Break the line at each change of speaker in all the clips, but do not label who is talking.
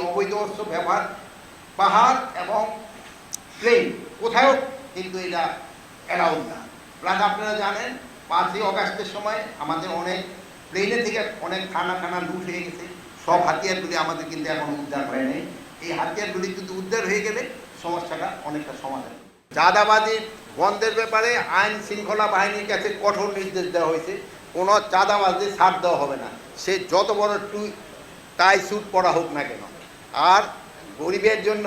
অবৈধ অস্ত্র ব্যবহার পাহাড় এবং প্লেন কোথাও কিন্তু এটা অ্যালাউড না। প্লাস আপনারা জানেন 5ই অগাস্টের সময় আমাদের অনেক প্লেনের থেকে অনেক থানা লুট হয়ে গেছে। সব হাতিয়ারগুলি আমাদের কিন্তু এখন উদ্ধার হয় নাই। এই হাতিয়ারগুলি কিন্তু উদ্ধার হয়ে গেলে সমস্যাটা অনেকটা সমাধান। চাঁদাবাজি বন্ধের ব্যাপারে আইন শৃঙ্খলা বাহিনীর কাছে কঠোর নির্দেশ দেওয়া হয়েছে। কোনো চাঁদাবাজি ছাড় দেওয়া হবে না, সে যত বড় টাই স্যুট পরা হোক না কেন। আর গরিবের জন্য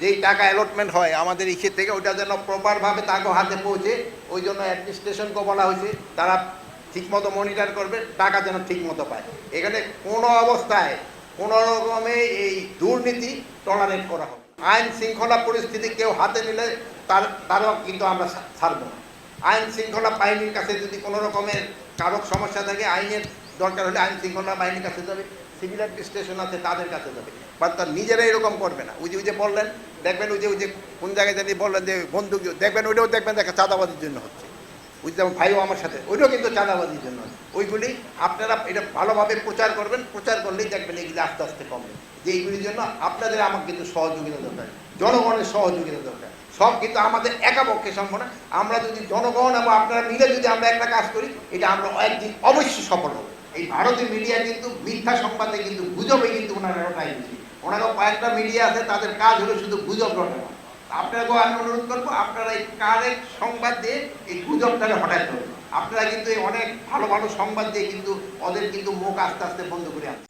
যেই টাকা অ্যালটমেন্ট হয় আমাদের ইসে থেকে, ওইটা যেন প্রপারভাবে তাকে হাতে পৌঁছে, ওই জন্য অ্যাডমিনিস্ট্রেশনকে বলা হয়েছে তারা ঠিকমতো মনিটর করবে, টাকা যেন ঠিকমতো পায়। এখানে কোনো অবস্থায় কোনো রকমে এই দুর্নীতি টলারেট করা হবে। আইন শৃঙ্খলা পরিস্থিতি কেউ হাতে নিলে তারও কিন্তু আমরা ছাড়বো না। আইন শৃঙ্খলা বাহিনীর কাছে যদি কোনো রকমের কারক সমস্যা থাকে, আইনের দরকার হলে আইন শৃঙ্খলা বাহিনীর কাছে যাবে, সিভিল অ্যাডমিনিস্ট্রেশন আছে তাদের কাছে যাবে। বাট তার নিজেরা এরকম করবে না। ওই যে বললেন, দেখবেন ওই যে কোন জায়গায় জানি বললেন যে বন্দুক, দেখবেন ওইটাও দেখবেন দেখা চাঁদাবাজির জন্য হচ্ছে। ওই যেমন ভাইও আমার সাথে, ওইটাও কিন্তু চাঁদাবাজির জন্য। ওইগুলি আপনারা এটা ভালোভাবে প্রচার করবেন, প্রচার করলেই দেখবেন এগুলি আস্তে আস্তে কমবে। যে এইগুলির জন্য আপনাদের আমার কিন্তু সহযোগিতা দরকার, জনগণের সহযোগিতা দরকার। সব কিন্তু আমাদের একা পক্ষে সম্ভব না। আমরা যদি জনগণ এবং আপনারা মিলে যদি আমরা একটা কাজ করি, এটা আমরা একদিন অবশ্যই সফল হব। এই ভারতীয় মিডিয়া কিন্তু মিথ্যা সংবাদে কিন্তু গুজবে কিন্তু ওনারা রটাই দিচ্ছে। ওনারাও কয়েকটা মিডিয়া আছে, তাদের কাজ হলো শুধু গুজব রটানো। আপনাকেও আমি অনুরোধ করবো, আপনারা এই কারেক্ট সংবাদ দিয়ে এই গুজবটাকে হটাতে হবে। আপনারা কিন্তু এই অনেক ভালো ভালো সংবাদ দিয়ে কিন্তু ওদের কিন্তু মুখ আস্তে আস্তে বন্ধ করে আনছে।